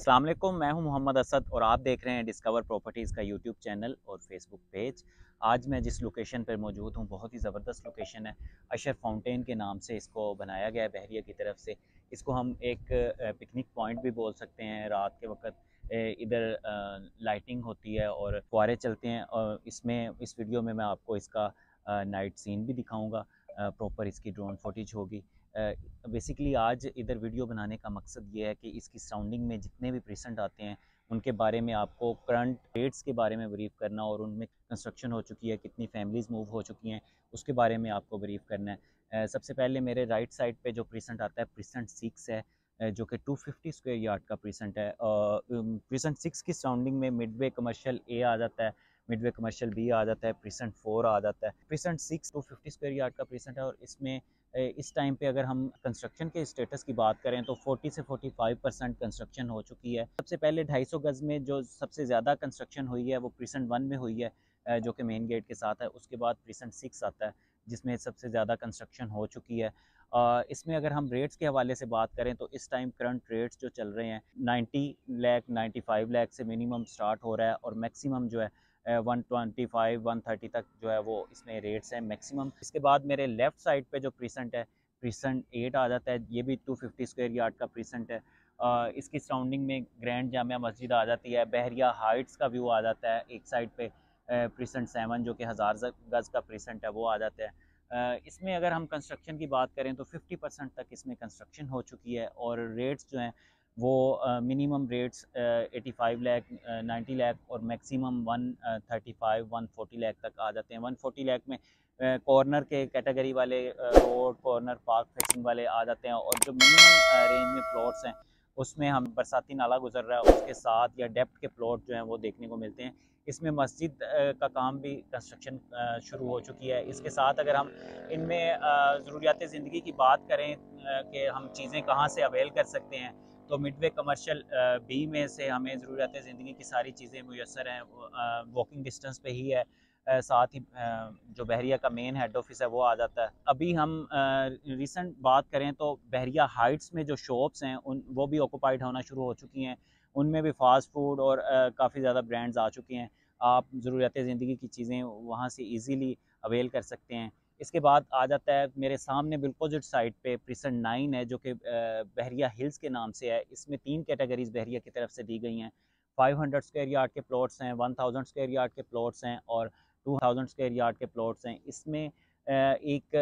अस्सलाम वालेकुम, मैं हूं मोहम्मद असद और आप देख रहे हैं डिस्कवर प्रॉपर्टीज़ का यूट्यूब चैनल और फेसबुक पेज। आज मैं जिस लोकेशन पर मौजूद हूं बहुत ही ज़बरदस्त लोकेशन है। अशर फाउंटेन के नाम से इसको बनाया गया है बहरिया की तरफ से। इसको हम एक पिकनिक पॉइंट भी बोल सकते हैं। रात के वक्त इधर लाइटिंग होती है और फुआरे चलते हैं और इस वीडियो में मैं आपको इसका नाइट सीन भी दिखाऊँगा। प्रॉपर इसकी ड्रोन फुटेज होगी। बेसिकली आज इधर वीडियो बनाने का मकसद ये है कि इसकी सराउंडिंग में जितने भी पेशेंट आते हैं उनके बारे में आपको करंट रेट्स के बारे में ब्रीफ करना और उनमें कंस्ट्रक्शन हो चुकी है, कितनी फैमिलीज़ मूव हो चुकी हैं, उसके बारे में आपको ब्रीफ करना है। सबसे पहले मेरे राइट साइड पे जो प्रीसेंट आता है प्रीसेंट 6 है, जो कि 250 स्क्वायर यार्ड का प्रीसेंट है। प्रीसेंट 6 की सराउंडिंग में मिडवे कमर्शियल ए आ जाता है, मिडवे कमर्शियल बी आ जाता है, प्रीसेंट 4 आ जाता है। प्रीसेंट 6 250 स्क्वायर यार्ड का प्रीसेंट है और इसमें इस टाइम पे अगर हम कंस्ट्रक्शन के स्टेटस की बात करें तो 40 से 45% कंस्ट्रक्शन हो चुकी है। सबसे पहले 250 गज़ में जो सबसे ज़्यादा कंस्ट्रक्शन हुई है वो प्रीसेंट 1 में हुई है, जो कि मेन गेट के साथ है। उसके बाद प्रीसेंट 6 आता है जिसमें सबसे ज़्यादा कंस्ट्रक्शन हो चुकी है। इसमें अगर हम रेट्स के हवाले से बात करें तो इस टाइम करंट रेट्स जो चल रहे हैं 90 लाख 95 लाख से मिनिमम स्टार्ट हो रहा है और मैक्सिमम जो है 125 130 तक जो है वो इसमें रेट्स हैं मैक्सिमम। इसके बाद मेरे लेफ़्ट साइड पे जो प्रीसेंट है प्रीसेंट 8 आ जाता है, ये भी 250 स्क्वायर यार्ड का प्रीसेंट है। इसकी सराउंडिंग में ग्रैंड जामिया मस्जिद आ जाती है, बहरिया हाइट्स का व्यू आ जाता है एक साइड पे। प्रीसेंट 7 जो कि 1000 गज़ का प्रीसेंट है वो आ जाता है। इसमें अगर हम कंस्ट्रक्शन की बात करें तो 50% तक इसमें कंस्ट्रक्शन हो चुकी है और रेट्स जो हैं वो मिनिमम रेट्स 85 लाख 90 लाख और मैक्सिमम 135 140 लाख तक आ जाते हैं। 140 लाख में कॉर्नर के कैटेगरी वाले रोड कॉर्नर पार्क फेसिंग वाले आ जाते हैं और जो मिनिमम रेंज में प्लॉट्स हैं उसमें हम बरसाती नाला गुजर रहा है उसके साथ या डेप्थ के प्लॉट जो हैं वो देखने को मिलते हैं। इसमें मस्जिद का काम भी कंस्ट्रक्शन शुरू हो चुकी है। इसके साथ अगर हम इनमें ज़रूरियात ज़िंदगी की बात करें कि हम चीज़ें कहाँ से अवेल कर सकते हैं तो मिडवे कमर्शियल बी में से हमें ज़रूरत ज़िंदगी की सारी चीज़ें मुयसर हैं, वॉकिंग डिस्टेंस पे ही है। साथ ही जो बहरिया का मेन हेड ऑफिस है वो आ जाता है। अभी हम रिसेंट बात करें तो बहरिया हाइट्स में जो शॉप्स हैं उन वो भी ऑक्यूपाइड होना शुरू हो चुकी हैं, उनमें भी फास्ट फूड और काफ़ी ज़्यादा ब्रांड्स आ चुके हैं। आप ज़रूरत ज़िंदगी की चीज़ें वहाँ से ईज़िली अवेल कर सकते हैं। इसके बाद आ जाता है मेरे सामने बिल्पोजिट साइड पे प्रीसेंट 9 है जो कि बहरिया हिल्स के नाम से है। इसमें 3 कैटेगरीज बहरिया की तरफ से दी गई हैं। 500 स्क्वायर यार्ड के प्लॉट्स हैं, 1000 स्क्वायर यार्ड के प्लॉट्स हैं और 2000 स्क्वायर यार्ड के प्लॉट्स हैं। इसमें एक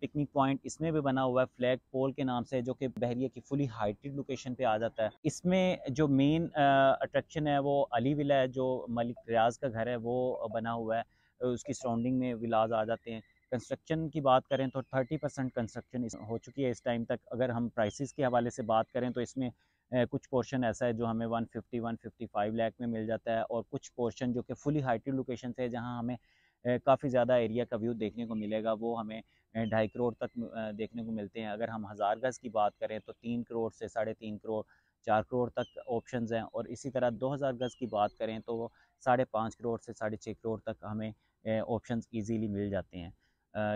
पिकनिक पॉइंट इसमें भी बना हुआ है फ्लैग पोल के नाम से, जो कि बहरिया की फुली हाइटेड लोकेशन पे आ जाता है। इसमें जो मेन अट्रैक्शन है वो अली विला है, जो मलिक रियाज का घर है वो बना हुआ है। उसकी सराउंडिंग में विलाज आ जाते हैं। कंस्ट्रक्शन की बात करें तो 30% कंस्ट्रक्शन हो चुकी है इस टाइम तक। अगर हम प्राइसेस के हवाले से बात करें तो इसमें कुछ पोर्शन ऐसा है जो हमें 150 155 लाख में मिल जाता है और कुछ पोर्शन जो कि फुली हाइटेड लोकेशन से है जहां हमें काफ़ी ज़्यादा एरिया का व्यू देखने को मिलेगा, वो हमें 2.5 करोड़ तक देखने को मिलते हैं। अगर हम 1000 गज़ की बात करें तो 3 करोड़ से 3.5 करोड़ 4 करोड़ तक ऑप्शंस हैं और इसी तरह 2000 गज़ की बात करें तो 5.5 करोड़ से 6.5 करोड़ तक हमें ऑप्शंस ईजीली मिल जाते हैं।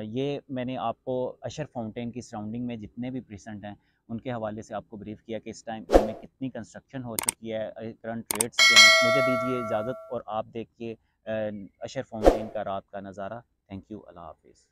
ये मैंने आपको अशर फाउंटेन की सराउंडिंग में जितने भी प्रीसेंट हैं उनके हवाले से आपको ब्रीफ़ किया कि इस टाइम इनमें कितनी कंस्ट्रक्शन हो चुकी है, करंट रेट्स क्या हैं। मुझे दीजिए इजाज़त और आप देखिए अशर फाउंटेन का रात का नज़ारा। थैंक यू, अल्लाह हाफ़िज़।